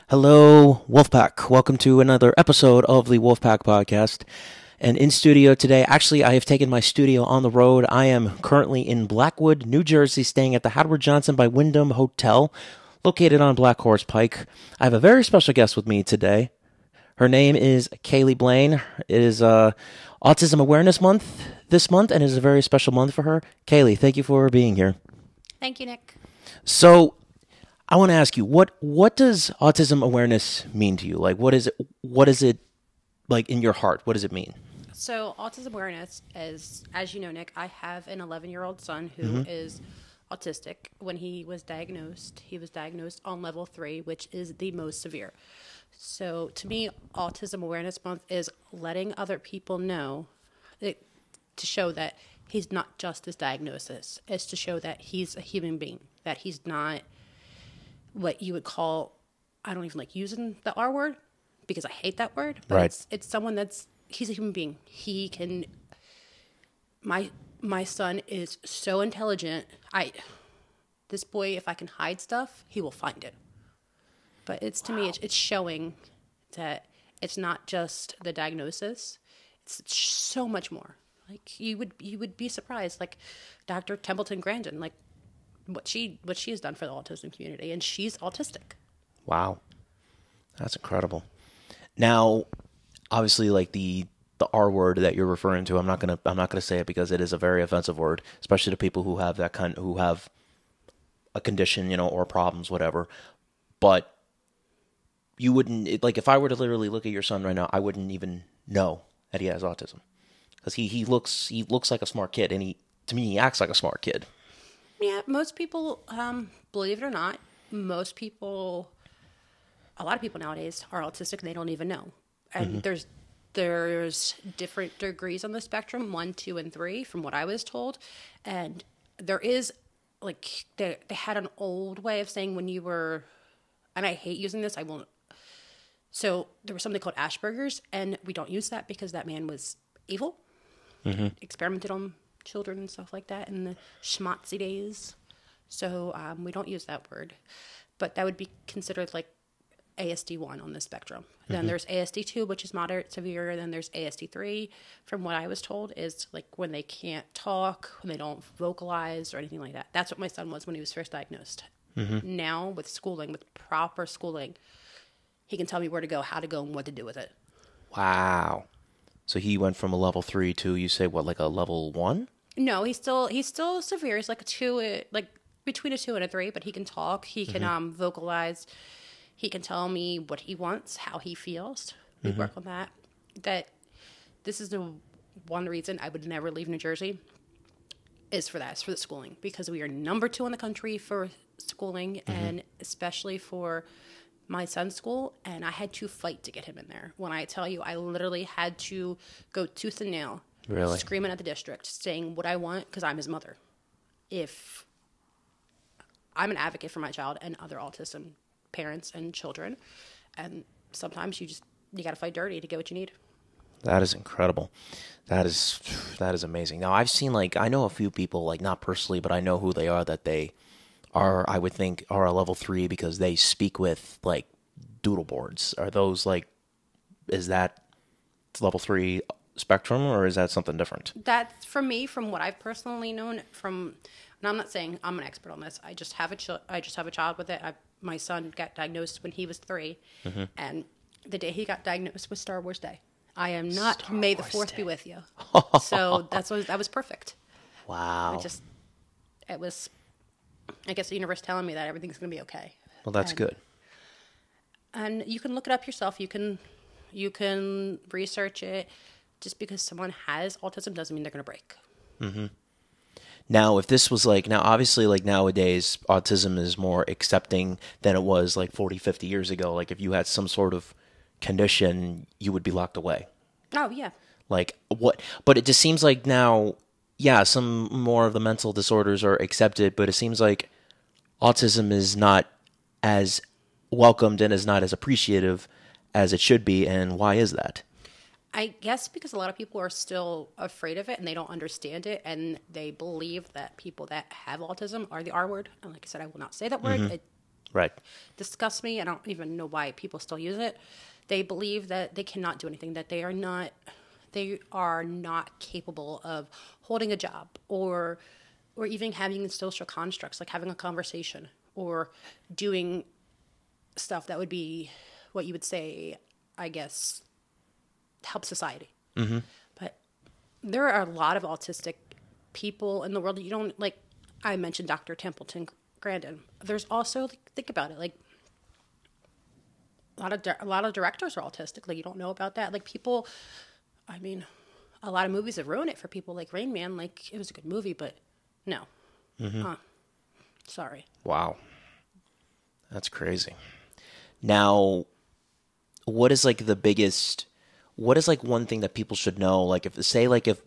Hello, Wolfpack. Welcome to another episode of the Wolfpack Podcast. And in studio today, actually, I have taken my studio on the road. I am currently in Blackwood, New Jersey, staying at the Howard Johnson by Wyndham Hotel, located on Black Horse Pike. I have a very special guest with me today. Her name is Kayleigh Blaine. It is Autism Awareness Month this month, and it is a very special month for her. Kayleigh, thank you for being here. Thank you, Nick. So, I want to ask you, what does autism awareness mean to you? Like, what is it like in your heart? What does it mean? So, autism awareness is, as you know, Nick, I have an 11-year-old son who is autistic. When he was diagnosed on level 3, which is the most severe. So, to me, Autism Awareness Month is letting other people know to show that he's not just his diagnosis. It's to show that he's a human being, that he's not what you would call, I don't even like using the R word because I hate that word, but Right. it's someone he's a human being. He can, my son is so intelligent. This boy, if I can hide stuff, he will find it. But to me, it's showing that it's not just the diagnosis. It's so much more. Like you would be surprised, like Dr. Templeton Grandin, like what she has done for the autism community, and she's autistic. Wow, that's incredible. Now, obviously, like the R word that you're referring to, I'm not gonna say it because it is a very offensive word, especially to people who have who have a condition, or problems, whatever. But you wouldn't like if I were to literally look at your son right now, I wouldn't even know that he has autism because he looks like a smart kid, and to me he acts like a smart kid. Yeah, most people, believe it or not, a lot of people nowadays are autistic and they don't even know. And there's different degrees on the spectrum, 1, 2, and 3, from what I was told. And there is, like, they had an old way of saying when you were, and I hate using this, I won't. So there was something called Asperger's, and we don't use that because that man was evil, experimented on children and stuff like that in the schmatzy days. So we don't use that word. But that would be considered like ASD1 on the spectrum. Then there's ASD2, which is moderate severe. Then there's ASD3, from what I was told, is like when they can't talk, when they don't vocalize or anything like that. That's what my son was when he was first diagnosed. Now with schooling, with proper schooling, he can tell me where to go, how to go, and what to do with it. Wow. So he went from a level 3 to, you say, what, like a level 1? No, he's still severe. He's like a 2, like between a 2 and a 3, but he can talk. He can vocalize. He can tell me what he wants, how he feels. We work on that. This is the one reason I would never leave New Jersey is for that. It's for the schooling, because we are number 2 in the country for schooling, and especially for my son's school, and I had to fight to get him in there. When I tell you, I literally had to go tooth and nail, Really? screaming at the district, saying what I want, because I'm his mother. If I'm an advocate for my child and other autism parents and children, and sometimes you got to fight dirty to get what you need. That is incredible. That is amazing. Now, I've seen, like, I know a few people, like, not personally, but I know who they are, that they are, I would think, are a level 3 because they speak with, like, doodle boards. Are those, like, is that level 3 spectrum, or is that something different? That's, for me, from what I've personally known, and I'm not saying I'm an expert on this. I just have a child with it. My son got diagnosed when he was 3, and the day he got diagnosed was Star Wars Day. I am not May the 4th be with you. So that was perfect. Wow. It was, I guess, the universe telling me that everything's going to be okay. Well, that's good. And you can look it up yourself. You can research it. Just because someone has autism doesn't mean they're going to break. Now, if this was like, now obviously, like, nowadays, autism is more accepting than it was like 40, 50 years ago. Like, if you had some sort of condition, you would be locked away. Oh, yeah. Like, what? But it just seems like now, yeah, some more of the mental disorders are accepted, but it seems like autism is not as welcomed and is not as appreciative as it should be. And why is that? I guess because a lot of people are still afraid of it and they don't understand it, and they believe that people that have autism are the R word. And like I said, I will not say that word. Right. Disgusts me. I don't even know why people still use it. They believe that they cannot do anything, that they are not capable of holding a job or even having social constructs, like having a conversation or doing stuff that would be what you would say, I guess, help society. Mm-hmm. But there are a lot of autistic people in the world that you don't, like I mentioned Dr. Templeton Grandin. There's also, like, think about it, like a lot of directors are autistic. Like, you don't know about that. Like, people, I mean, a lot of movies have ruined it for people. Like Rain Man, like, it was a good movie, but no. Mm-hmm. Sorry. Wow. That's crazy. Now, what is like one thing that people should know? Like, if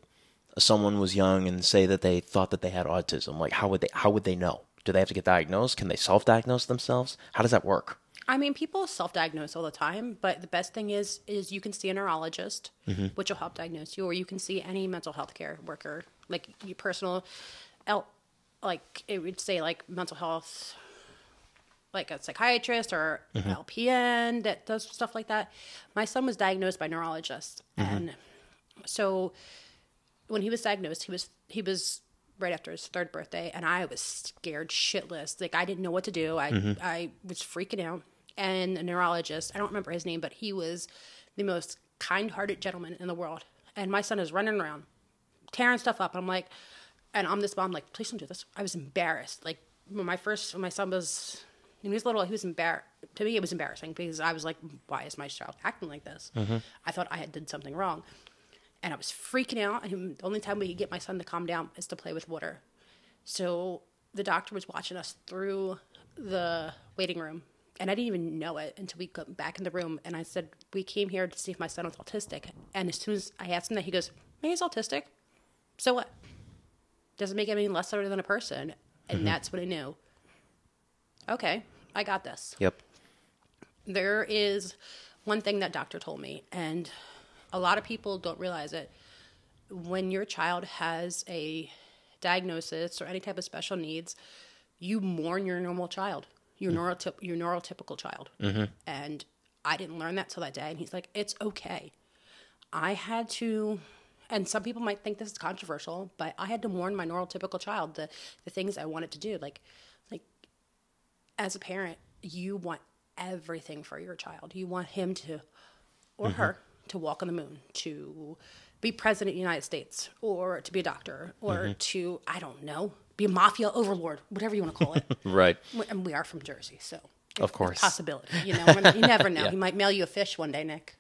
someone was young and say that they thought that they had autism, like how would they know? Do they have to get diagnosed? Can they self-diagnose themselves? How does that work? I mean, people self-diagnose all the time, but the best thing is you can see a neurologist, mm-hmm. which will help diagnose you, or you can see any mental health care worker, like your personal, like it would say like mental health, like a psychiatrist or mm-hmm. LPN that does stuff like that. My son was diagnosed by a neurologist, mm-hmm. and so when he was diagnosed, he was right after his 3rd birthday, and I was scared shitless. Like, I didn't know what to do. I was freaking out. And a neurologist, I don't remember his name, but he was the most kind-hearted gentleman in the world. And my son is running around, tearing stuff up. I'm like, and I'm this mom, like, please don't do this. I was embarrassed. Like, when my son was, when he was little, he was embarrassed. To me, it was embarrassing because I was like, why is my child acting like this? Mm-hmm. I thought I had did something wrong. And I was freaking out. And the only time we could get my son to calm down is to play with water. So the doctor was watching us through the waiting room. And I didn't even know it until we got back in the room. And I said, we came here to see if my son was autistic. And as soon as I asked him that, he goes, hey, he's autistic. So what? Doesn't make him any lesser than a person. And mm-hmm. that's when I knew, okay, I got this. Yep. There is one thing that doctor told me, and a lot of people don't realize it. When your child has a diagnosis or any type of special needs, you mourn your normal child, your neurotypical child. Mm-hmm. And I didn't learn that till that day. And he's like, it's okay. I had to, and some people might think this is controversial, but I had to mourn my neurotypical child, the things I wanted to do. Like as a parent, you want everything for your child. You want him to, or mm-hmm. her, to walk on the moon, to be president of the United States, or to be a doctor, or mm-hmm. to, I don't know, be a mafia overlord, whatever you want to call it. Right. And we are from Jersey, so. Of course. It's a possibility. You know, you never know. Yeah. He might mail you a fish one day, Nick.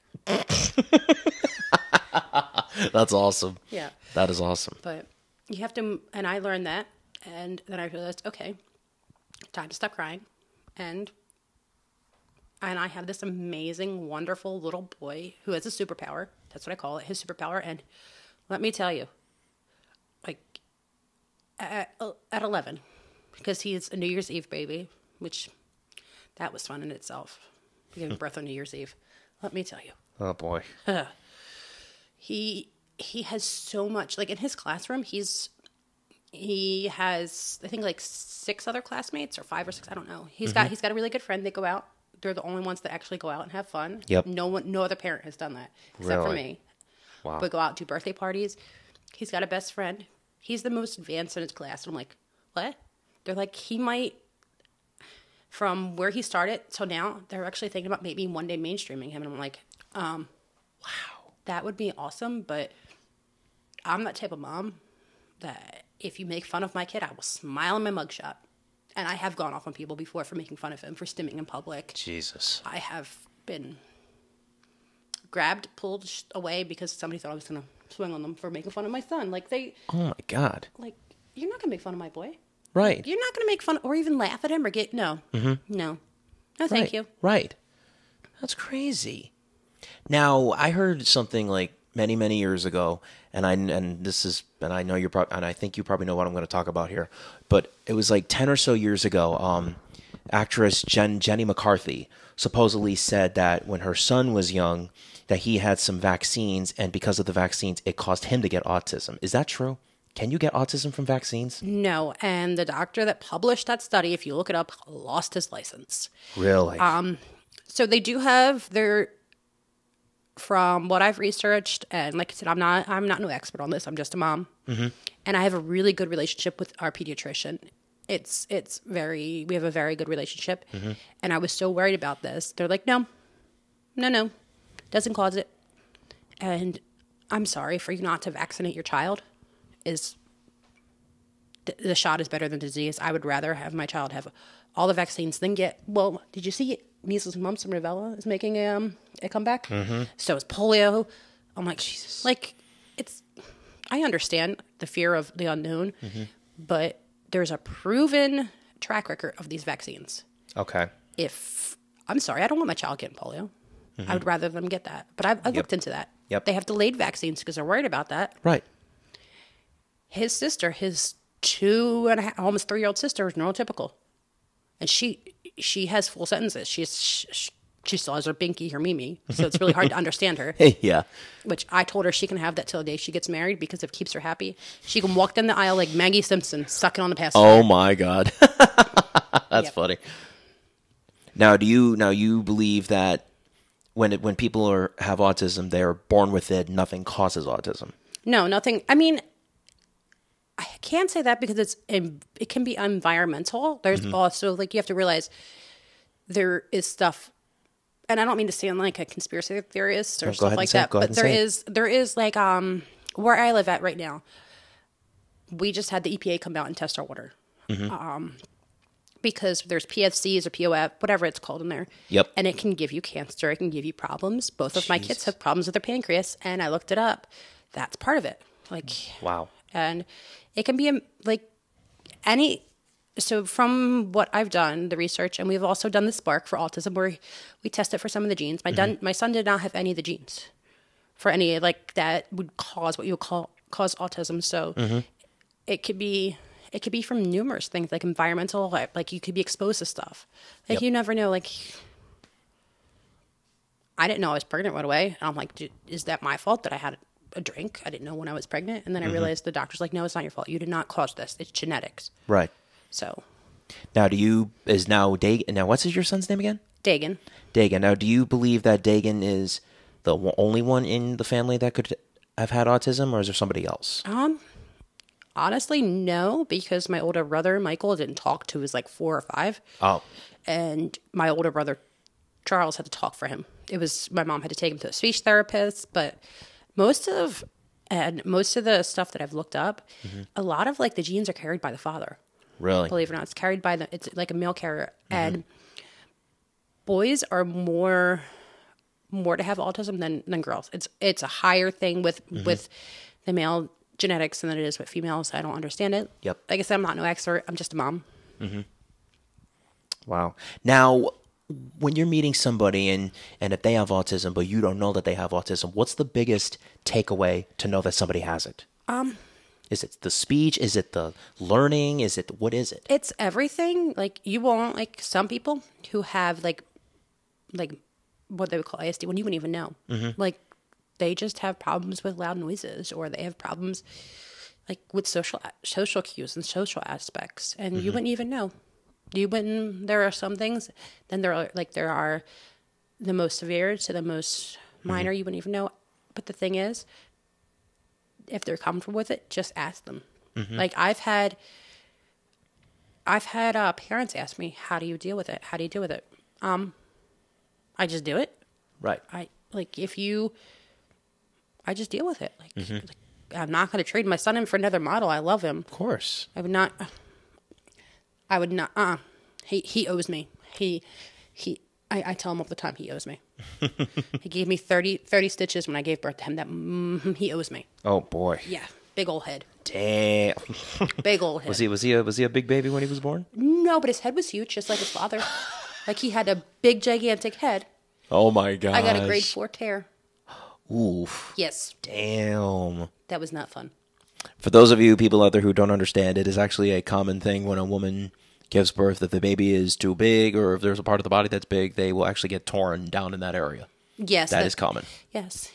That's awesome. Yeah. That is awesome. But you have to, and I learned that, and then I realized, okay, time to stop crying. And I have this amazing, wonderful little boy who has a superpower. That's what I call it, his superpower. And let me tell you, like, at 11, because he's a New Year's Eve baby, which that was fun in itself, giving birth on New Year's Eve. Let me tell you. Oh, boy. He has so much, like, in his classroom, he has, I think, like 6 other classmates, or 5 or 6, I don't know. He's got a really good friend. They go out. They're the only ones that actually go out and have fun. Yep. No other parent has done that except for me. Wow. We go out, do birthday parties. He's got a best friend. He's the most advanced in his class. And I'm like, what? They're like, he might, from where he started till now, they're actually thinking about maybe one day mainstreaming him. And I'm like, wow, that would be awesome. But I'm that type of mom that if you make fun of my kid, I will smile in my mugshot. And I have gone off on people before for making fun of him, for stimming in public. Jesus. I have been grabbed, pulled away because somebody thought I was going to swing on them for making fun of my son. Like, oh my God. Like, you're not going to make fun of my boy. Right. Like, you're not going to make fun or even laugh at him or no. Mm-hmm. No, thank you. Right. That's crazy. Now, I heard something like many, many years ago, and I know you're probably, and I think you probably know what I'm going to talk about here, but it was like 10 or so years ago, actress Jenny McCarthy supposedly said that when her son was young, that he had some vaccines, and because of the vaccines, it caused him to get autism. Is that true? Can you get autism from vaccines? No, and the doctor that published that study, if you look it up, lost his license. Really? So they do have their, from what I've researched, and like I said, I'm not no expert on this. I'm just a mom, and I have a really good relationship with our pediatrician. We have a very good relationship, and I was so worried about this. They're like, no, doesn't cause it, and I'm sorry for you not to vaccinate your child. The shot is better than disease. I would rather have my child have all the vaccines than get. Well, did you see measles, mumps, and rubella is making a comeback? So is polio. I'm like, Jesus. Like, I understand the fear of the unknown, but there's a proven track record of these vaccines. Okay. I'm sorry, I don't want my child getting polio. I would rather them get that. But I've looked into that. Yep. They have delayed vaccines because they're worried about that. Right. His sister, his 2.5, almost 3-year-old sister, is neurotypical, and she has full sentences. She still has her binky, her mimi, so it's really hard to understand her. Yeah. Which I told her she can have that till the day she gets married because it keeps her happy. She can walk down the aisle like Maggie Simpson, sucking on the passenger. Oh my God, that's funny. Now, do you believe that when people have autism, they're born with it? Nothing causes autism. No, nothing. I mean, I can't say that because it can be environmental. There's also, like, you have to realize there is stuff, and I don't mean to sound like a conspiracy theorist or stuff like that, but there is like where I live at right now. We just had the EPA come out and test our water because there's PFCs or POF, whatever it's called in there. Yep. And it can give you cancer. It can give you problems. Both of my kids have problems with their pancreas, and I looked it up. That's part of it. Like, wow. And it can be like any. So from what I've done, the research, and we've also done the Spark for autism, where we test it for some of the genes. My son did not have any of the genes for any like that would cause what you would cause autism. So it could be from numerous things, like environmental, like you could be exposed to stuff. Like you never know. Like, I didn't know I was pregnant right away, and I'm like, is that my fault that I had a drink? I didn't know when I was pregnant, and then I realized the doctor's like, no, it's not your fault. You did not cause this. It's genetics. Right. So. Now, now what's your son's name again? Dagan. Now, do you believe that Dagan is the only one in the family that could have had autism, or is there somebody else? Honestly, no, because my older brother, Michael, didn't talk till he was like 4 or 5. Oh. And my older brother, Charles, had to talk for him. My mom had to take him to a speech therapist, but most of the stuff that I've looked up, a lot of like the genes are carried by the father. Really? Believe it or not, it's carried by it's like a male carrier, and boys are more to have autism than girls. It's a higher thing with the male genetics than it is with females. I don't understand it. Yep. Like I said, I'm not no expert. I'm just a mom. Wow. Now, when you're meeting somebody and if they have autism, but you don't know that they have autism, what's the biggest takeaway to know that somebody has it? Is it the speech? Is it the learning? What is it? It's everything. Like, you won't, like, some people who have like what they would call ASD, when you wouldn't even know. Like, they just have problems with loud noises, or they have problems like with social cues and social aspects, and you wouldn't even know. There are some things, then there are the most severe to the most minor, you wouldn't even know. But the thing is, if they're comfortable with it, just ask them. Like, I've had parents ask me, how do you deal with it? How do you deal with it? I just do it. Right. I just deal with it. Like, I'm not going to trade my son in for another model. I love him. Of course. I would not. He owes me. I tell him all the time he owes me. He gave me 30 stitches when I gave birth to him. That he owes me. Oh boy. Yeah, big old head. Damn. Big old head. Was he a big baby when he was born? No, but his head was huge, just like his father. Like, he had a big, gigantic head. Oh my god. I got a grade 4 tear. Oof. Yes. Damn. That was not fun. For those of you people out there who don't understand, it is actually a common thing when a woman gives birth. If the baby is too big, or if there's a part of the body that's big, they will actually get torn down in that area. Yes. That is common. Yes.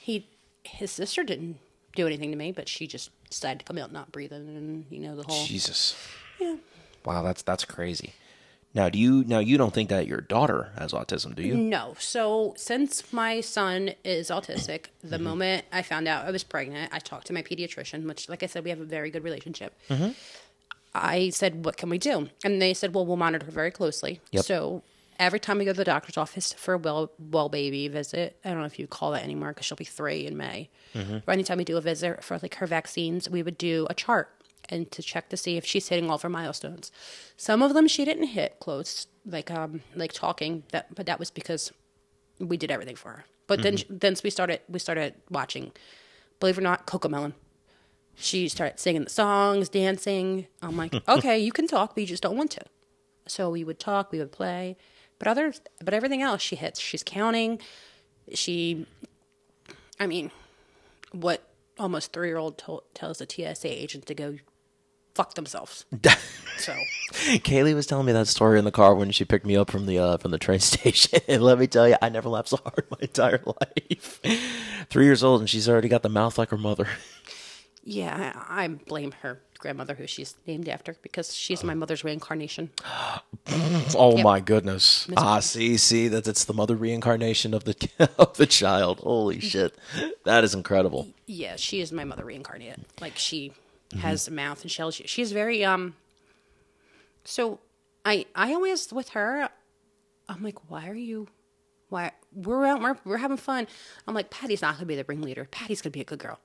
His sister didn't do anything to me, but she just decided to come out not breathing, and the whole. Jesus. Yeah. Wow, that's crazy. Now, you don't think that your daughter has autism, do you? No. So since my son is autistic, the moment I found out I was pregnant, I talked to my pediatrician, which, like I said, we have a very good relationship. I said, what can we do? And they said, well, we'll monitor her very closely. Yep. So every time we go to the doctor's office for a well baby visit, I don't know if you call that anymore because she'll be 3 in May. Or anytime we do a visit for like her vaccines, we would do a chart and to check to see if she's hitting all of her milestones. Some of them she didn't hit close, like talking. But that was because we did everything for her. But then we started watching, believe it or not, Cocomelon. She started singing the songs, dancing. I'm like, okay, you can talk, but you just don't want to. So we would talk, we would play, but everything else she hits. She's counting. What almost 3-year-old tells a TSA agent to go fuck themselves. So Kayleigh was telling me that story in the car when she picked me up from the train station. And let me tell you, I never laughed so hard my entire life. 3 years old and she's already got the mouth like her mother. Yeah, I blame her grandmother, who she's named after, because she's my mother's reincarnation. Oh my goodness! See, that's the mother reincarnation of the of the child. Holy shit, that is incredible. Yeah, she is my mother reincarnated. Like she has a mouth and shells. She's very So I always with her, I'm like, why we're out, we're having fun. I'm like, Patty's not gonna be the ringleader. Patty's gonna be a good girl.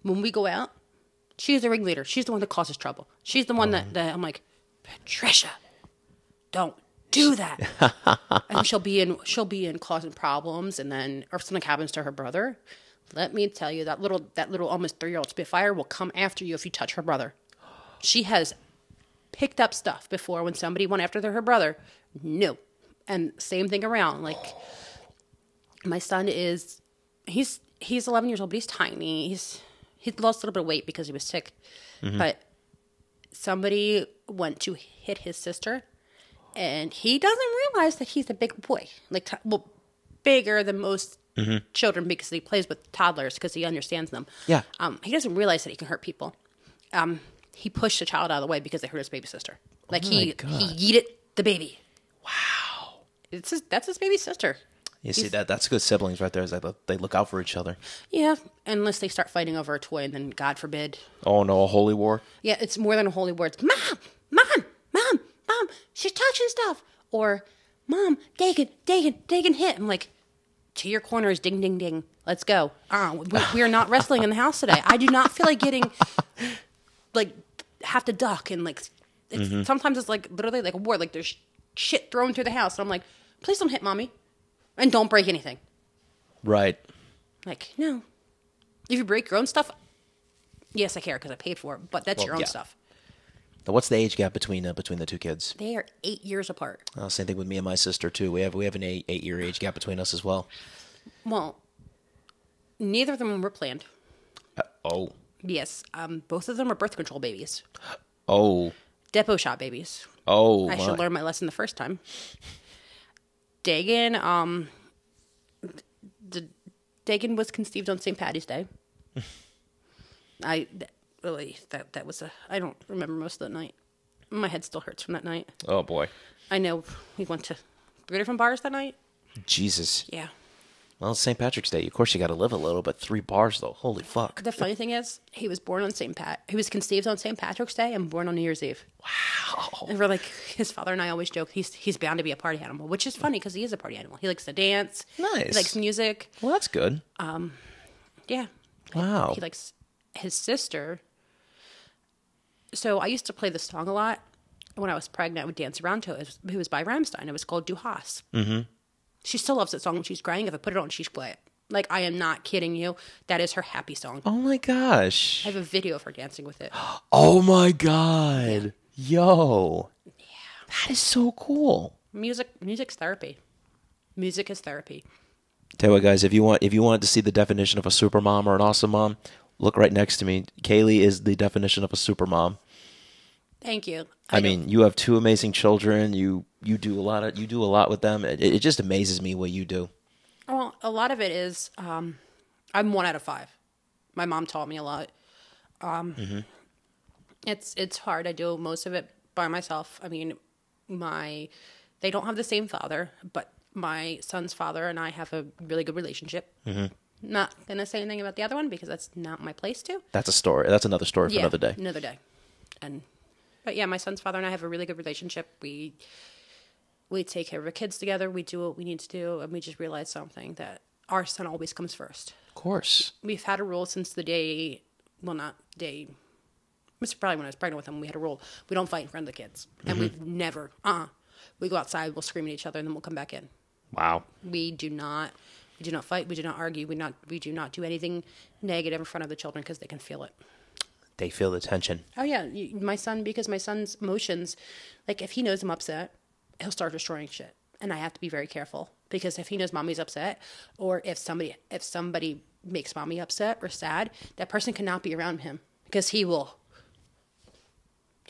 When we go out, she's the ringleader. She's the one that causes trouble. She's the one that I'm like, Patricia, don't do that. And she'll be in causing problems, and then or if something happens to her brother, let me tell you, that little almost 3-year-old Spitfire will come after you if you touch her brother. She has picked up stuff before when somebody went after her brother. No. And same thing around. Like my son he's 11 years old, but he's tiny. He'd lost a little bit of weight because he was sick. But somebody went to hit his sister, and he doesn't realize that he's a big boy. Like, bigger than most children because he plays with toddlers because he understands them. Yeah. He doesn't realize that he can hurt people. He pushed the child out of the way because they hurt his baby sister. Like, he yeeted the baby. Wow. That's his baby sister. You see, that's good siblings right there. Is that they look out for each other. Yeah, unless they start fighting over a toy, and then God forbid. Oh no, a holy war. Yeah, it's more than a holy war. It's mom, she's touching stuff, or mom, Dagan hit. I'm like, to your corners, ding ding ding. Let's go. We are not wrestling in the house today. I do not feel like getting have to duck and sometimes it's like literally like a war. Like there's shit thrown through the house, and I'm like, please don't hit mommy. And don't break anything. Right. Like, no. If you break your own stuff, yes, I care because I paid for it, but that's your own stuff. Now, what's the age gap between the two kids? They are 8 years apart. Oh, same thing with me and my sister, too. We have an 8-year age gap between us as well. Well, neither of them were planned. Oh. Yes. Both of them are birth control babies. Oh. Depot shot babies. Oh, I should learn my lesson the first time. Dagan, Dagan was conceived on St. Patty's Day. I don't remember most of that night. My head still hurts from that night. Oh boy. I know we went to 3 different bars that night. Jesus. Yeah. Well, it's St. Patrick's Day. Of course, you got to live a little, but 3 bars though. Holy fuck. The funny thing is, he was conceived on St. Patrick's Day and born on New Year's Eve. Wow. And we're like, his father and I always joke, he's bound to be a party animal, which is funny because he is a party animal. He likes to dance. Nice. He likes music. Well, that's good. Yeah. Wow. He likes his sister. So I used to play this song a lot. When I was pregnant, I would dance around to it. It was by Rammstein. It was called Du Hast. Mm-hmm. She still loves that song when she's crying. If I put it on, she's quiet. Like, I am not kidding you. That is her happy song. Oh, my gosh. I have a video of her dancing with it. Oh, my God. Yeah. Yo. Yeah. That is so cool. Music's therapy. Music is therapy. Tell you what, guys, if you want to see the definition of a super mom or an awesome mom, look right next to me. Kayleigh is the definition of a super mom. Thank you. I mean, you have 2 amazing children. You do a lot with them. It just amazes me what you do. Well, a lot of it is I'm 1 out of 5. My mom taught me a lot. It's hard. I do most of it by myself. I mean, they don't have the same father, but my son's father and I have a really good relationship. Not gonna say anything about the other one because that's not my place to. That's a story. That's another story for another day. Another day. But yeah, my son's father and I have a really good relationship. We take care of our kids together. We do what we need to do, and we just realized something, that our son always comes first. Of course. We've had a rule since the day, well, not day, Mr. Probably when I was pregnant with him, we had a rule. We don't fight in front of the kids. And we've never, we go outside, we'll scream at each other, and then we'll come back in. Wow. We do not fight, we do not argue, we do not do anything negative in front of the children because they can feel it. They feel the tension. Oh yeah, because my son's emotions, like if he knows I'm upset, he'll start destroying shit. And I have to be very careful, because if he knows mommy's upset, or if somebody makes mommy upset or sad, that person cannot be around him, because he will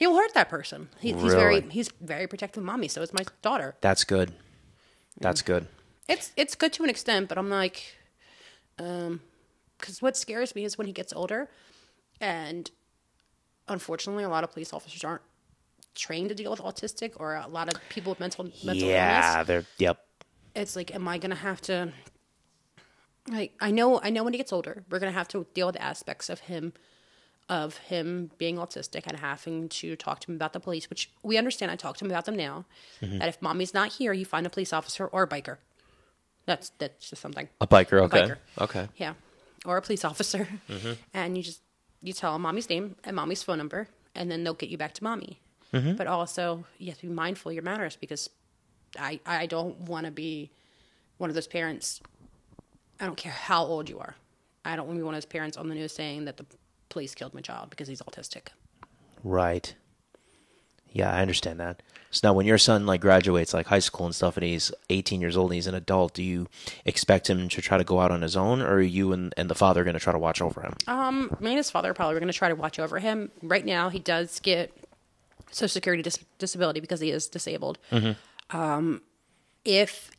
hurt that person. He's very protective of mommy. So is my daughter. That's good. That's good. It's good to an extent, but I'm like, because what scares me is when he gets older, and unfortunately, a lot of police officers aren't trained to deal with autistic, or a lot of people with mental illness. Yep. It's like, am I going to have to, like, I know when he gets older, we're going to have to deal with aspects of him being autistic, and having to talk to him about the police, which we understand. I talk to him about them now, that if mommy's not here, you find a police officer or a biker. That's just something. A biker, okay. A biker. Okay. Yeah. Or a police officer. And you tell them mommy's name and mommy's phone number, and then they'll get you back to mommy. But also, you have to be mindful of your manners, because I don't want to be one of those parents. I don't care how old you are. I don't want to be one of those parents on the news saying that the police killed my child because he's autistic. Right. Yeah, I understand that. So now when your son graduates high school and stuff, and he's 18 years old and he's an adult, do you expect him to try to go out on his own, or are you and the father going to try to watch over him? Me and his father probably are going to try to watch over him. Right now, he does get Social Security disability because he is disabled. If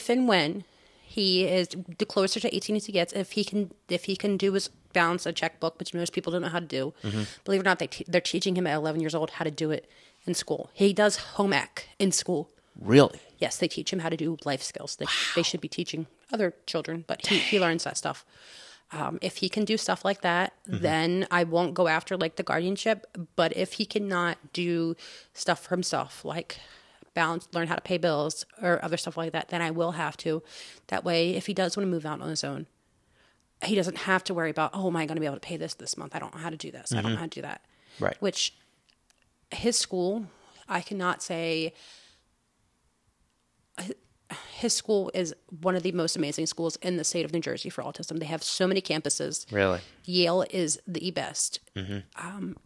and when he is, the closer to 18 as he gets, if he can do his balance a checkbook, which most people don't know how to do. Believe it or not, they're teaching him at 11 years old how to do it in school. He does home ec in school. Really? Yes, they teach him how to do life skills. They should be teaching other children, but he learns that stuff. If he can do stuff like that, then I won't go after the guardianship. But if he cannot do stuff for himself, like learn how to pay bills or other stuff like that, then I will have to. That way, if he does want to move out on his own, he doesn't have to worry about, am I going to be able to pay this month? I don't know how to do this. I don't know how to do that. Right. Which his school, I cannot say. His school is one of the most amazing schools in the state of New Jersey for autism. They have so many campuses. Really? Yale is the best.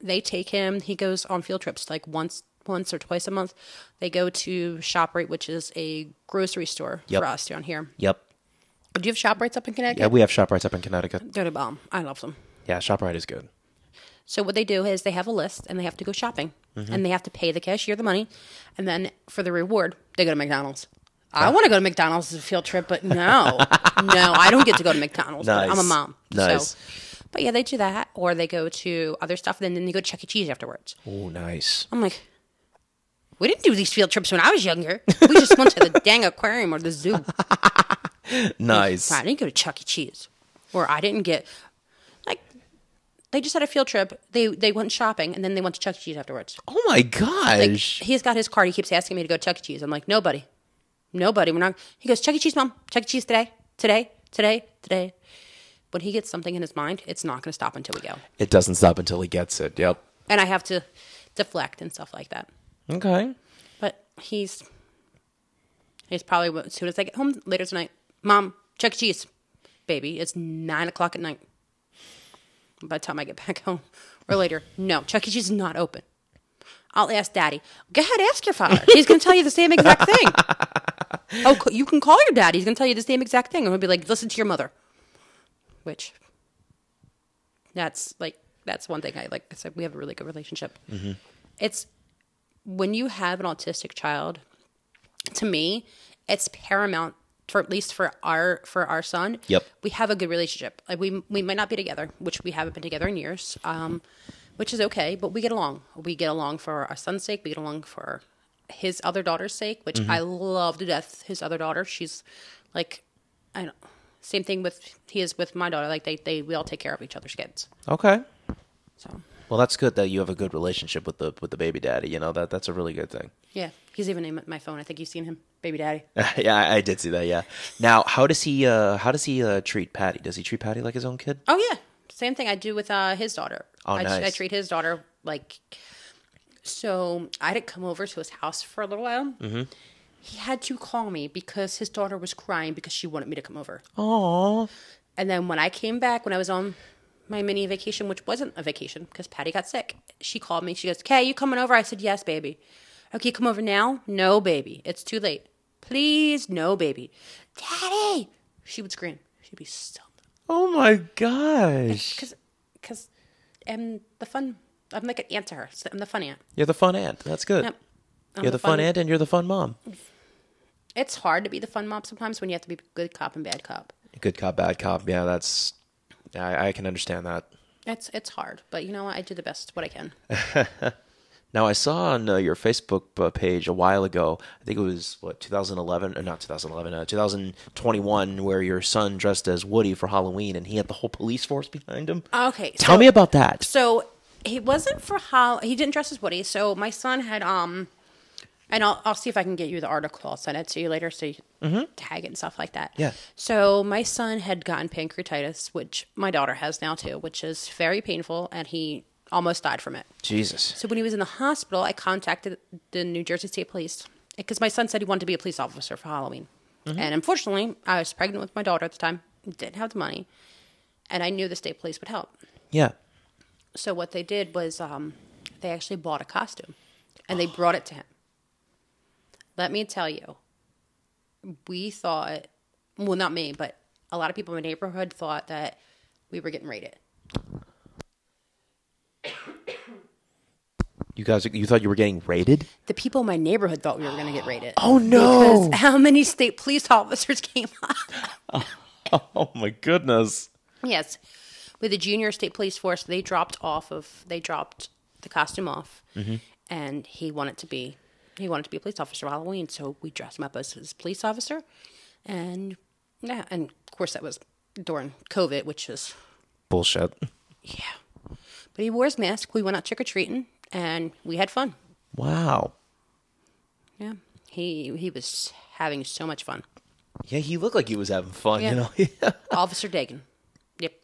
They take him. He goes on field trips once or twice a month. They go to ShopRite, which is a grocery store for us down here. Yep. Do you have ShopRites up in Connecticut? Yeah, we have ShopRites up in Connecticut. They're the bomb. I love them. Yeah, ShopRite is good. So what they do is they have a list, and they have to go shopping. And they have to pay the cashier the money. And then for the reward, they go to McDonald's. I want to go to McDonald's as a field trip, but no, I don't get to go to McDonald's. Nice. But I'm a mom. Nice. So, but yeah, they do that, or they go to other stuff, and then they go to Chuck E. Cheese afterwards. Oh, nice. I'm like, we didn't do these field trips when I was younger. We just went to the dang aquarium or the zoo. Nice. I didn't go to Chuck E. Cheese, or I didn't get they just had a field trip. They went shopping, and then they went to Chuck E. Cheese afterwards. Oh my gosh. He's got his card. He keeps asking me to go to Chuck E. Cheese. I'm like, nobody. We're not. He goes, Chuck E. Cheese, Mom. Chuck E. Cheese today. When he gets something in his mind, it's not going to stop until we go. It doesn't stop until he gets it. Yep. And I have to deflect and stuff like that. Okay. But he's probably, as soon as I get home later tonight, Mom, Chuck E. Cheese. Baby, it's 9:00 at night. By the time I get back home or later, no, Chuck E. Cheese is not open. I'll ask Daddy. Go ahead, ask your father. He's going to tell you the same exact thing. Oh, you can call your daddy. He's going to tell you the same exact thing. And he'll be like, listen to your mother. Which, that's one thing I said, we have a really good relationship. It's, when you have an autistic child, to me, it's paramount for at least for our son, Yep. we have a good relationship. Like we might not be together, which we haven't been together in years, which is okay, but we get along. We get along for our son's sake. We get along for his other daughter's sake, which I love to death. His other daughter, she's like, I don't. Same thing he is with my daughter. Like we all take care of each other's kids. Okay. So. Well, that's good that you have a good relationship with the baby daddy. You know, that's a really good thing. Yeah, he's even in my phone. I think you've seen him, baby daddy. Yeah, I did see that. Yeah. Now, how does he treat Patty? Does he treat Patty like his own kid? Oh yeah, same thing I do with his daughter. Oh, nice. I treat his daughter like. So I didn't come over to his house for a little while. Mm-hmm. He had to call me because his daughter was crying because she wanted me to come over. Aww. And then when I came back, when I was on my mini vacation, which wasn't a vacation because Patty got sick, she called me. She goes, "Kay, you coming over?" I said, "Yes, baby." "Okay, come over now." "No, baby. It's too late." "Please, no, baby." "Daddy!" She would scream. She'd be so... Oh, my gosh. Because I'm the fun... I'm like an aunt to her. So I'm the fun aunt. You're the fun aunt. That's good. Yep. You're the fun aunt and you're the fun mom. It's hard to be the fun mom sometimes when you have to be good cop and bad cop. Good cop, bad cop. Yeah, that's... I can understand that. It's hard, but you know what? I do the best what I can. Now, I saw on your Facebook page a while ago, I think it was, 2011, or not 2011, 2021, where your son dressed as Woody for Halloween, and he had the whole police force behind him. Okay. Tell me about that. So, he wasn't for he didn't dress as Woody, so my son had, and I'll see if I can get you the article. I'll send it to you later so you tag it and stuff like that. Yeah. So my son had gotten pancreatitis, which my daughter has now too, which is very painful, and he almost died from it. Jesus. So when he was in the hospital, I contacted the New Jersey State Police because my son said he wanted to be a police officer for Halloween. And unfortunately, I was pregnant with my daughter at the time, didn't have the money, and I knew the state police would help. Yeah. So what they did was they actually bought a costume, and they brought it to him. Let me tell you, we thought, well, not me, but a lot of people in the neighborhood thought that we were getting raided. You thought you were getting raided? The people in my neighborhood thought we were going to get raided. Oh, no. Because how many state police officers came up? Oh, my goodness. Yes. With the junior state police force, they dropped the costume off, and he wanted to be a police officer for Halloween, so we dressed him up as his police officer, and yeah, and of course that was during COVID, which is bullshit. Yeah, but he wore his mask. We went out trick or treating, and we had fun. Wow. Yeah, he was having so much fun. Yeah, he looked like he was having fun. Yeah. You know. Officer Dagan. Yep.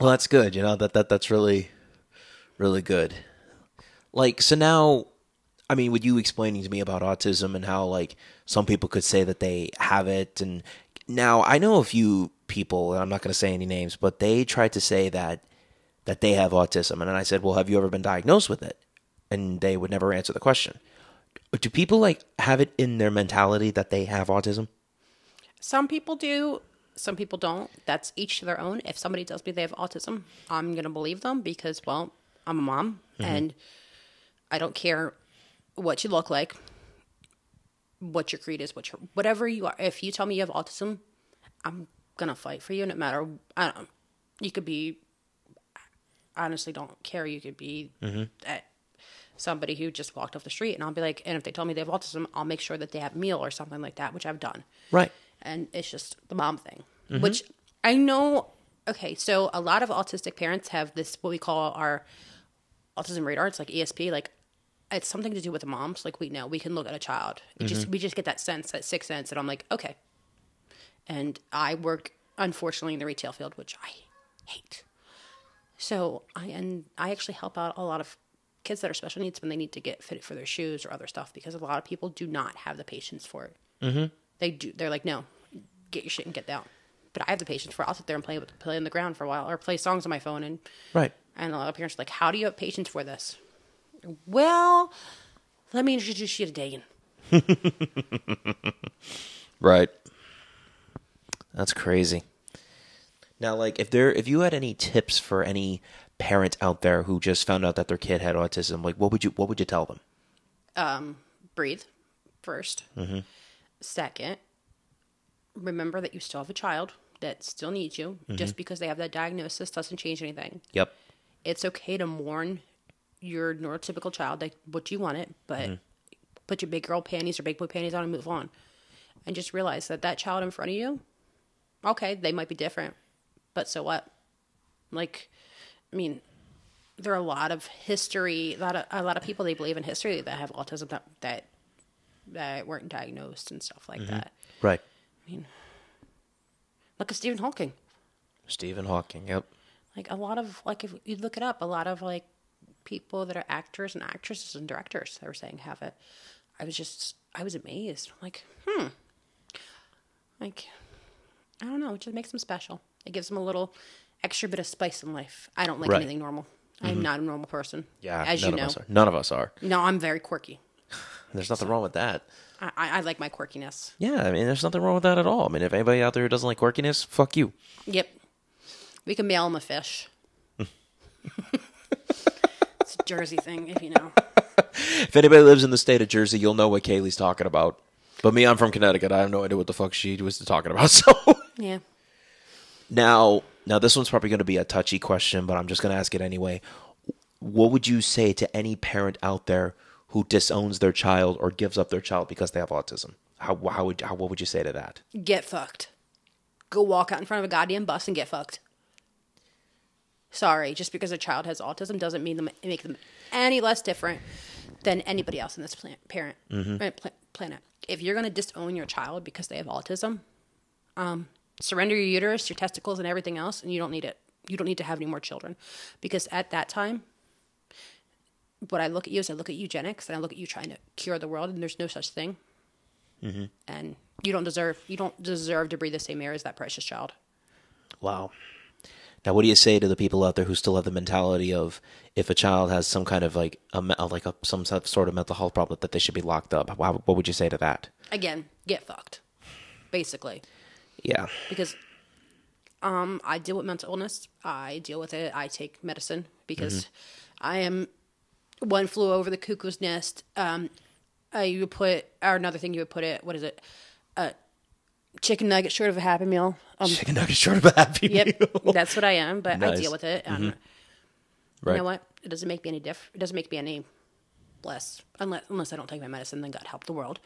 Well, that's good. You know that's really, really good. Like, so now, I mean, with you explaining to me about autism and how, like, some people could say that they have it, and now I know a few people, and I'm not going to say any names, but they tried to say that they have autism, and then I said, well, have you ever been diagnosed with it? And they would never answer the question. Do people, like, have it in their mentality that they have autism? Some people do. Some people don't. That's each to their own. If somebody tells me they have autism, I'm going to believe them because, well, I'm a mom, and I don't care what you look like, what your creed is, whatever you are. If you tell me you have autism, I'm going to fight for you no matter, I don't know. You could be, I honestly don't care. You could be somebody who just walked off the street, and I'll be like, and if they tell me they have autism, I'll make sure that they have a meal or something like that, which I've done. Right. And it's just the mom thing, which I know. Okay, so a lot of autistic parents have this, what we call our autism radar. It's like ESP, like it's something to do with the moms. Like we know, we can look at a child. We just get that sense, that sixth sense, and I'm like, okay. And I work, unfortunately, in the retail field, which I hate. So I actually help out a lot of kids that are special needs when they need to get fitted for their shoes or other stuff, because a lot of people do not have the patience for it. They do. They're like, no, get your shit and get down. But I have the patience for it. I'll sit there and play on the ground for a while or play songs on my phone. And and a lot of parents are like, how do you have patience for this? Well, let me introduce you to Dagan. Right. That's crazy. Now, like, if you had any tips for any parent out there who just found out that their kid had autism, like, what would you tell them? Breathe first. Second, remember that you still have a child that still needs you. Just because they have that diagnosis doesn't change anything. Yep. It's okay to mourn your neurotypical child, like what you want it, but put your big girl panties or big boy panties on and move on. And just realize that that child in front of you, okay, they might be different, but so what? Like, I mean, there are a lot of history, a lot of people, they believe in history that have autism that weren't diagnosed and stuff like that. Right. I mean, look at Stephen Hawking. Stephen Hawking, yep. Like a lot of, like if you look it up, a lot of like people that are actors and actresses and directors that were saying have it. I was amazed. I'm like, like, I don't know. It just makes them special. It gives them a little extra bit of spice in life. I don't like anything normal. I'm not a normal person. Yeah, as you know. None of us are. No, I'm very quirky. There's nothing wrong with that. I like my quirkiness. Yeah, I mean, there's nothing wrong with that at all. I mean, if anybody out there who doesn't like quirkiness, fuck you. Yep. We can mail them a fish. It's a Jersey thing, if you know. If anybody lives in the state of Jersey, you'll know what Kayleigh's talking about. But me, I'm from Connecticut. I have no idea what the fuck she was talking about. So Yeah. Now this one's probably going to be a touchy question, but I'm just going to ask it anyway. What would you say to any parent out there who disowns their child or gives up their child because they have autism? What would you say to that? Get fucked. Go walk out in front of a goddamn bus and get fucked. Sorry, just because a child has autism doesn't mean make them any less different than anybody else in this planet. If you're going to disown your child because they have autism, surrender your uterus, your testicles, and everything else, and you don't need it. You don't need to have any more children. Because at that time, what I look at you is I look at eugenics, and I look at you trying to cure the world, and there's no such thing. And you don't deserve to breathe the same air as that precious child. Wow. Now, what do you say to the people out there who still have the mentality of if a child has some kind of some sort of mental health problem that they should be locked up? What would you say to that? Again, get fucked, basically. Yeah. Because I deal with mental illness. I deal with it. I take medicine because I am one flew over the cuckoo's nest. Another thing you would put it, what is it? Chicken nugget short of a Happy Meal. Chicken nugget short of a Happy Meal. That's what I am, but Nice. I deal with it. Right. You know what? It doesn't make me any It doesn't make me any less, unless I don't take my medicine. Then God help the world.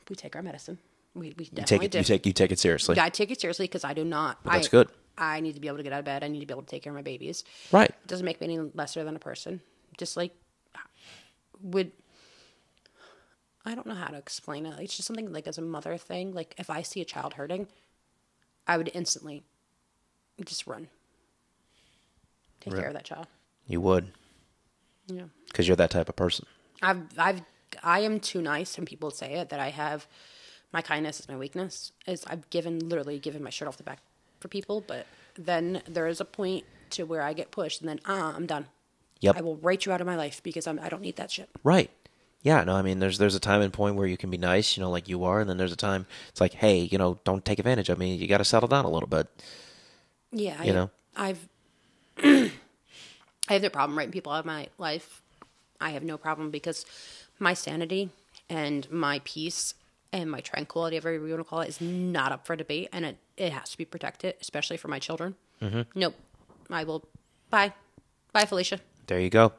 We take our medicine. We definitely do. You take it seriously. I take it seriously because I do not. That's good. I need to be able to get out of bed. I need to be able to take care of my babies. Right. It doesn't make me any lesser than a person. Just like I don't know how to explain it. It's just something like as a mother thing. Like if I see a child hurting, I would instantly just run. Take care of that child. You would. Yeah. Because you're that type of person. I am too nice, and people say it, that I have, my kindness is my weakness. I've literally given my shirt off the back for people, but then there is a point to where I get pushed, and then I'm done. Yep. I will write you out of my life because I don't need that shit. Right. Yeah, no, I mean, there's a time and point where you can be nice, like you are, and then there's a time it's like, hey, don't take advantage of me. You got to settle down a little bit. Yeah, I have no problem writing people out of my life. I have no problem because my sanity and my peace and my tranquility, whatever you want to call it, is not up for debate, and it has to be protected, especially for my children. Nope. I will. Bye, Felicia. There you go.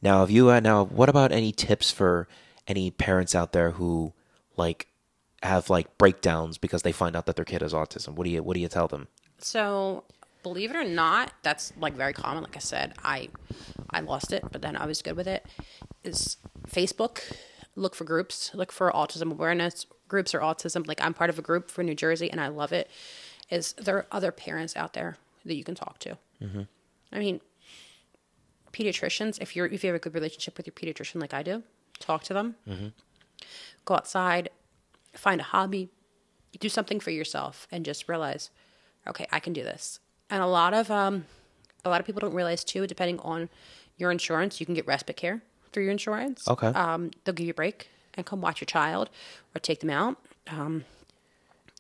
Now, what about any tips for any parents out there who have breakdowns because they find out that their kid has autism? What do you tell them? So, believe it or not, that's very common. Like I said, I lost it, but then I was good with it. Is Facebook. Look for groups. Look for Autism Awareness groups or autism. Like I'm part of a group for New Jersey, and I love it. There are other parents out there that you can talk to. I mean, pediatricians, if you have a good relationship with your pediatrician like I do, talk to them. Go outside, find a hobby, do something for yourself, and just realize, okay, I can do this. And a lot of people don't realize too, depending on your insurance, you can get respite care through your insurance. Okay. They'll give you a break and come watch your child or take them out.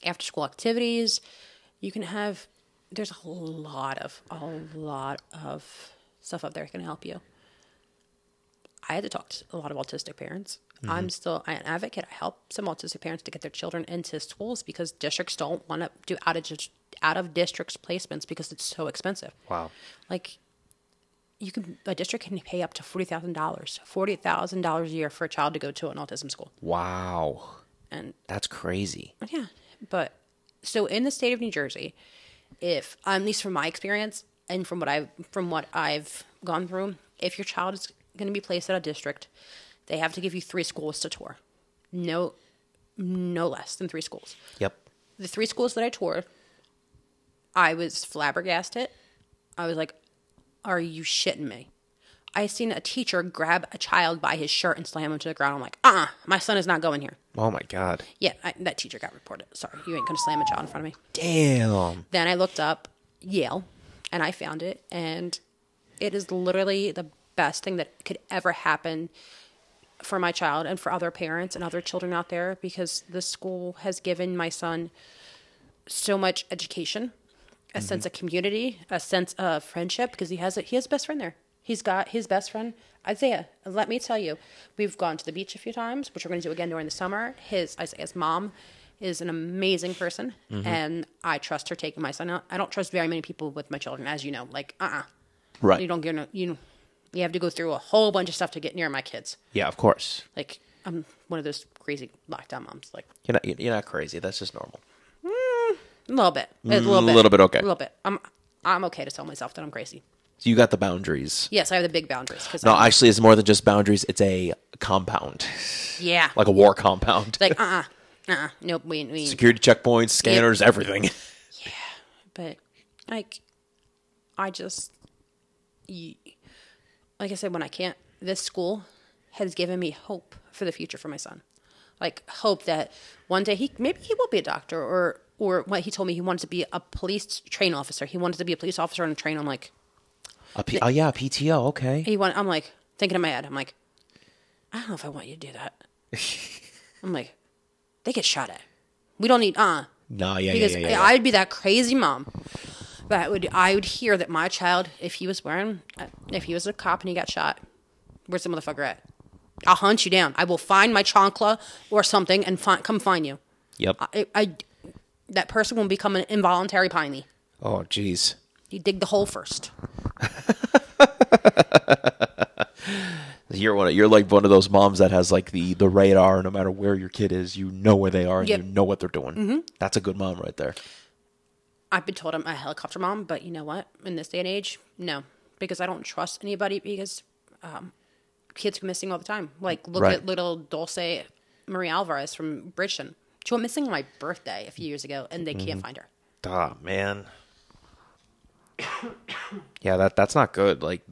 After school activities, you can have. There's a lot of stuff up there that can help you. I had to talk to a lot of autistic parents. I'm still an advocate. I help some autistic parents to get their children into schools because districts don't want to do out of district placements because it's so expensive. Wow. Like, a district can pay up to $40,000 a year for a child to go to an autism school. Wow. And that's crazy. yeah, but so in the state of New Jersey, if at least from my experience and from what I've gone through, if your child is going to be placed at a district, they have to give you 3 schools to tour. No less than 3 schools. Yep. The 3 schools that I toured, I was flabbergasted. I was like, are you shitting me? I seen a teacher grab a child by his shirt and slam him to the ground. I'm like, my son is not going here. Oh my God. Yeah, that teacher got reported. Sorry, you ain't going to slam a child in front of me. Damn. Then I looked up Yale, and I found it, and it is literally the best thing that could ever happen for my child and for other parents and other children out there, because this school has given my son so much education, a sense of community, a sense of friendship, because he has a best friend there. He's got his best friend, Isaiah. Let me tell you, we've gone to the beach a few times, which we're going to do again during the summer. Isaiah's mom is an amazing person, and I trust her taking my son out. I don't trust very many people with my children, as you know. Like, Right. You don't get you have to go through a whole bunch of stuff to get near my kids. Yeah, of course. Like, I'm one of those crazy lockdown moms. Like, You're not crazy. That's just normal. a little bit. A little bit, okay. A little bit. I'm okay to tell myself that I'm crazy. So you got the boundaries. Yes, I have the big boundaries. No, actually, it's more than just boundaries. It's a compound. Yeah. Like a war compound. Like, nope, we Security checkpoints, scanners, everything. Yeah, but, like, like I said, this school has given me hope for the future for my son. Like, hope that one day maybe he will be a doctor, or what he told me, he wanted to be a police train officer. He wanted to be a police officer on a train. I'm like, PTO, okay. I'm like, thinking in my head, I'm like, I don't know if I want you to do that. I'm like, they get shot at. We don't need, No, because yeah. I'd be that crazy mom. But I would hear that my child, if he was a cop and he got shot, where's the motherfucker at? I'll hunt you down. I will find my chancla or something and come find you. Yep. That person will become an involuntary piney. Oh, jeez. You dig the hole first. You're like one of those moms that has like the radar. No matter where your kid is, you know where they are and you know what they're doing. Mm-hmm. That's a good mom right there. I've been told I'm a helicopter mom, but you know what? In this day and age, no. Because I don't trust anybody, because kids go missing all the time. Like, look at little Dulce Marie Alvarez from Bridgeton. She went missing on my birthday a few years ago, and they can't find her. Man. Yeah, that's not good. Like,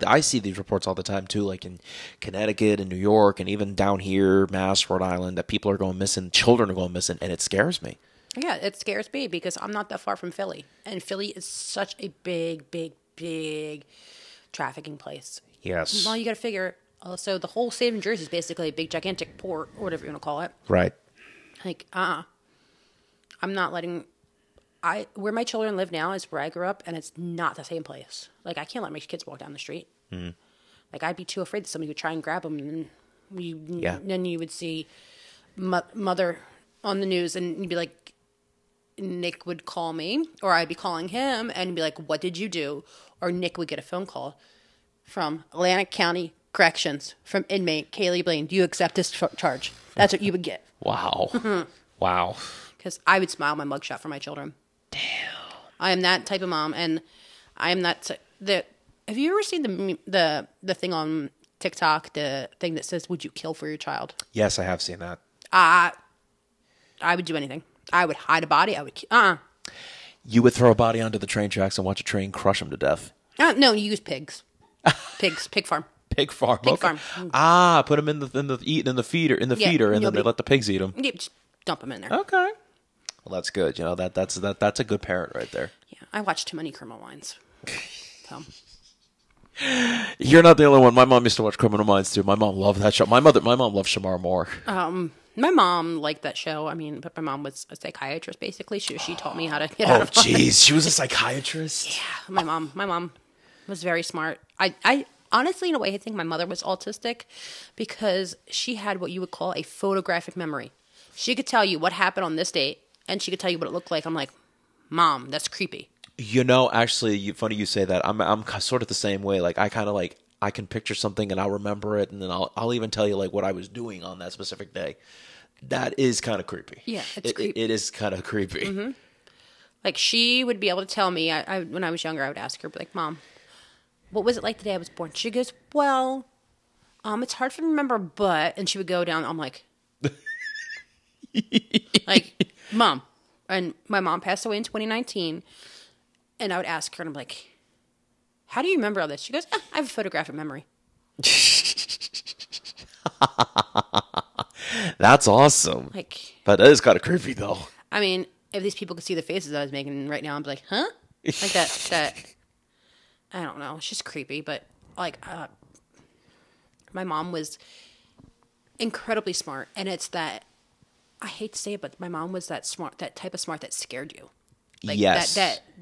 I see these reports all the time too, like in Connecticut and New York and even down here, Mass, Rhode Island, that people are going missing, children are going missing, and it scares me. Yeah, it scares me because I'm not that far from Philly. And Philly is such a big, big, big trafficking place. Yes. Well, you got to figure, so the whole state of New Jersey is basically a big, gigantic port, or whatever you want to call it. Right. Like, I'm not letting... where my children live now is where I grew up, and it's not the same place. Like, I can't let my kids walk down the street. Mm-hmm. Like, I'd be too afraid that somebody would try and grab them, and then you would see mother on the news, and you'd be like, Nick would call me, or I'd be calling him, and be like, what did you do? Or Nick would get a phone call from Atlantic County Corrections, from inmate Kayleigh Blaine. Do you accept this charge? That's what you would get. Wow. Mm-hmm. Wow. Because I would smile my mugshot for my children. Damn. I am that type of mom, and I am that. Have you ever seen the thing on TikTok, the thing that says, "Would you kill for your child?" Yes, I have seen that. I would do anything. I would hide a body. I would. You would throw a body onto the train tracks and watch a train crush them to death. No, you use pigs. Pig farm. Pig farm. Pig okay. farm. Put them in the feeder, and then they let the pigs eat them. Yeah, just dump them in there. Okay. Well, that's good. You know, that's a good parent right there. Yeah, I watch too many Criminal Minds. So. You're not the only one. My mom used to watch Criminal Minds too. My mom loved that show. My mom loved Shamar Moore. My mom liked that show. I mean, but my mom was a psychiatrist, basically. She taught me how to get out of it. Oh, jeez. She was a psychiatrist? Yeah. My mom was very smart. I Honestly, in a way, I think my mother was autistic because she had what you would call a photographic memory. She could tell you what happened on this date, and she could tell you what it looked like. I'm like, Mom, that's creepy. Actually, funny you say that. I'm sort of the same way. Like, I kind of like, I can picture something and I'll remember it, and then I'll even tell you like what I was doing on that specific day. That is kind of creepy. Yeah, it's creepy. It is kind of creepy. Mm-hmm. Like, she would be able to tell me, when I was younger, I would ask her, like, Mom, what was it like the day I was born? She goes, well, it's hard for me to remember, but, and she would go down, I'm like, like, Mom. And my mom passed away in 2019, and I would ask her, and I'm like, how do you remember all this? She goes, I have a photographic memory. That's awesome. Like, but that is kind of creepy, though. I mean, if these people could see the faces I was making right now, I'd be like, huh? Like that, I don't know. It's just creepy, but like, my mom was incredibly smart, and it's that, I hate to say it, but my mom was that smart, that type of smart that scared you. Like, yes.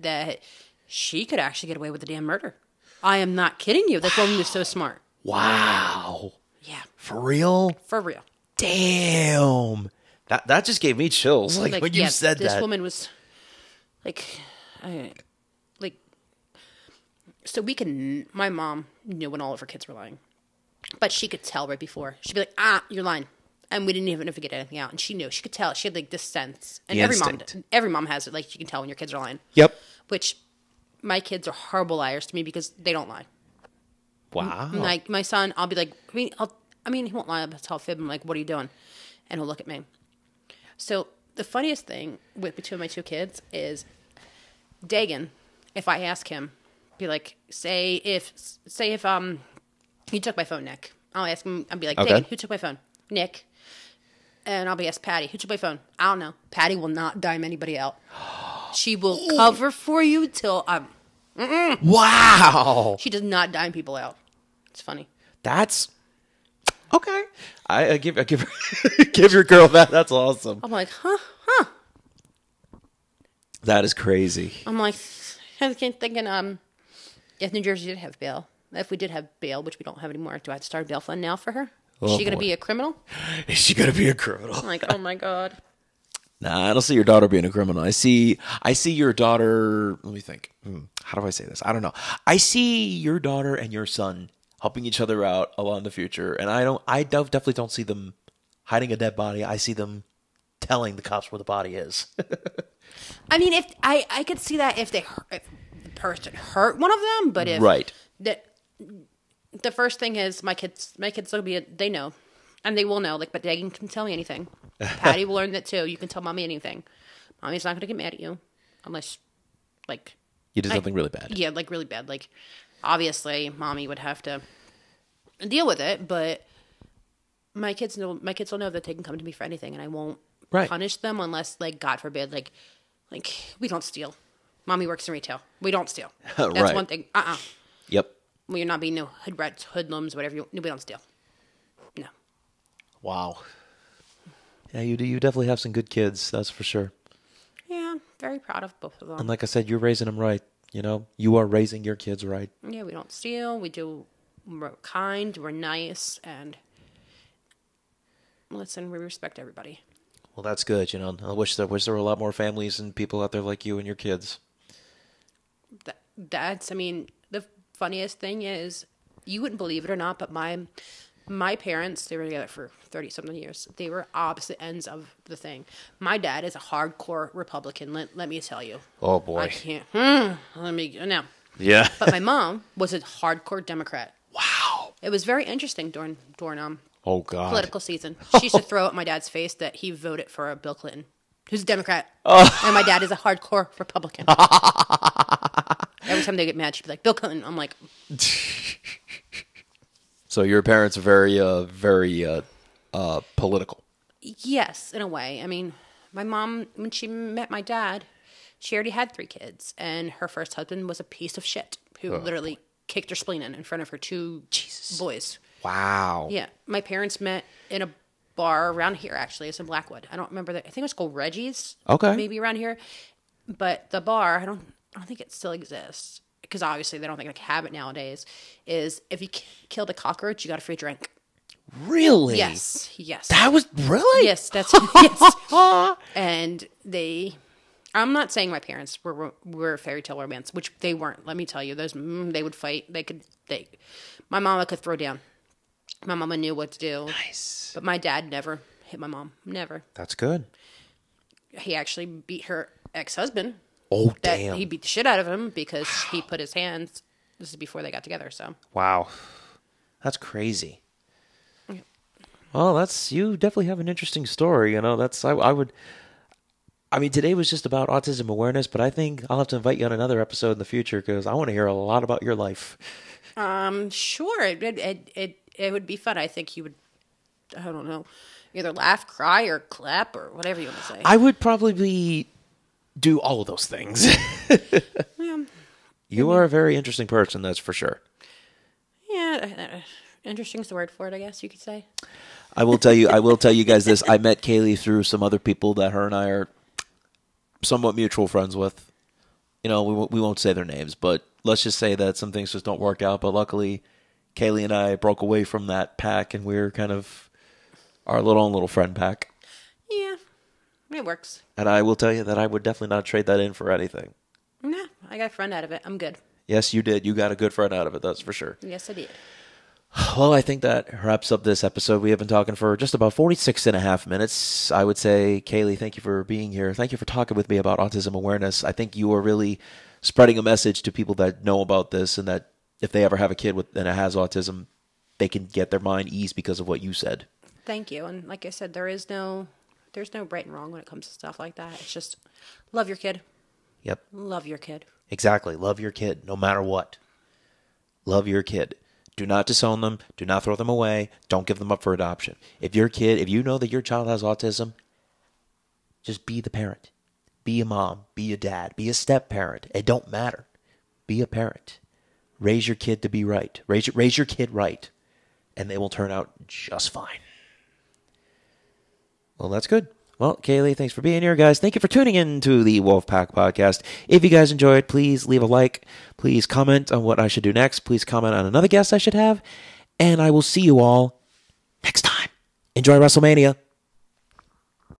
That she could actually get away with the damn murder. I am not kidding you. That woman was so smart. Wow. Yeah. For real? For real. Damn. That just gave me chills. Like when you said this that. This woman was so my mom knew when all of her kids were lying. But she could tell right before. She'd be like, you're lying. And we didn't even know if we get anything out. And she knew. She could tell. She had like this sense. And every mom has it. Like, you can tell when your kids are lying. Yep. Which, my kids are horrible liars to me because they don't lie. Wow. Like, my son, I'll be like, he won't lie. I'll tell fib. I'm like, what are you doing? And he'll look at me. So the funniest thing between my two kids is Dagan, if I ask him, be like, say if he took my phone, Nick. I'll ask him, I'll be like, Dagan, who took my phone? Nick. And I'll be asked Patty, who took my phone? I don't know. Patty will not dime anybody out. She will cover for you till I'm... Wow. She does not dime people out. It's funny. That's... Okay. I give give your girl that. That's awesome. I'm like, huh. That is crazy. I'm like, I keep thinking, if New Jersey did have bail, if we did have bail, which we don't have anymore, do I have to start a bail fund now for her? Is she going to be a criminal? Is she going to be a criminal? I'm like, oh my God. Nah, I don't see your daughter being a criminal. I see your daughter. Let me think. How do I say this? I don't know. I see your daughter and your son helping each other out along the future, and I definitely don't see them hiding a dead body. I see them telling the cops where the body is. I mean, if I could see that if the person hurt one of them, but if right. The first thing is my kids will be they know, and they will know. Like, but Dagan can tell me anything. Patty will learn that too. You can tell mommy anything. Mommy's not going to get mad at you unless, like, you did something really bad. Yeah, like really bad. Like, obviously, mommy would have to deal with it. But my kids will know that they can come to me for anything, and I won't punish them unless, like, God forbid, like we don't steal. Mommy works in retail. We don't steal. That's one thing. Yep. Well, you're not being no hood rats, hoodlums, whatever. We don't steal. No. Wow. Yeah, you definitely have some good kids. That's for sure. Yeah, very proud of both of them. And like I said, you're raising them right. You know, you are raising your kids right. Yeah, we don't steal. We're kind. We're nice, and listen, we respect everybody. Well, that's good. You know, I wish there were a lot more families and people out there like you and your kids. I mean, the funniest thing is, you wouldn't believe it or not, but my parents, they were together for 30-something years. They were opposite ends of the thing. My dad is a hardcore Republican, let me tell you. Oh, boy. I can't. No. Yeah. But my mom was a hardcore Democrat. Wow. It was very interesting during oh, God. political season. She used to throw at my dad's face that he voted for Bill Clinton, who's a Democrat. And my dad is a hardcore Republican. Every time they get mad, she'd be like, Bill Clinton. I'm like... So your parents are very, very political. Yes, in a way. I mean, my mom, when she met my dad, she already had 3 kids, and her first husband was a piece of shit who literally kicked her spleen in front of her 2 boys. Wow. Yeah, my parents met in a bar around here. Actually, it's in Blackwood. I don't remember I think it was called Reggie's. Okay. Maybe around here, but the bar, I don't think it still exists. because obviously they don't think they can have it nowadays, is if you killed a cockroach, you got a free drink. Really? Yes. Yes. That was really? Yes, that's yes. And I'm not saying my parents were fairy tale romance, which they weren't. Let me tell you, they would fight. My mama could throw down. My mama knew what to do. Nice. But my dad never hit my mom. Never. That's good. He actually beat her ex-husband. Oh, damn. He beat the shit out of him because he put his hands. This is before they got together. So. Wow, that's crazy. Well, you definitely have an interesting story. You know, I mean, today was just about autism awareness, but I think I'll have to invite you on another episode in the future because I want to hear a lot about your life. Sure. It would be fun. I think you would, I don't know, either laugh, cry, or clap, or whatever you want to say. I would probably do all of those things. Yeah. You are a very interesting person, that's for sure. Yeah, interesting is the word for it, I guess you could say. I will tell you guys this. I met Kayleigh through some other people that her and I are somewhat mutual friends with. You know, we won't say their names, but let's just say that some things just don't work out. But luckily, Kayleigh and I broke away from that pack, and we're kind of our own little friend pack. Yeah, it works. And I will tell you that I would definitely not trade that in for anything. Nah, I got a friend out of it. I'm good. Yes, you did. You got a good friend out of it, that's for sure. Yes, I did. Well, I think that wraps up this episode. We have been talking for just about 46 and a half minutes. I would say, Kayleigh, thank you for being here. Thank you for talking with me about autism awareness. I think you are really spreading a message to people that know about this, and that if they ever have a kid that has autism, they can get their mind eased because of what you said. Thank you. And like I said, there's no right and wrong when it comes to stuff like that. It's just love your kid. Yep. Love your kid. Exactly. Love your kid, no matter what. Love your kid. Do not disown them. Do not throw them away. Don't give them up for adoption. If you know that your child has autism, just be the parent. Be a mom. Be a dad. Be a step parent. It don't matter. Be a parent. Raise your kid to be right. Raise your kid right, and they will turn out just fine. Well, that's good. Well, Kayleigh, thanks for being here, guys. Thank you for tuning in to the Wolfpack Podcast. If you guys enjoyed, please leave a like. Please comment on what I should do next. Please comment on another guest I should have. And I will see you all next time. Enjoy WrestleMania.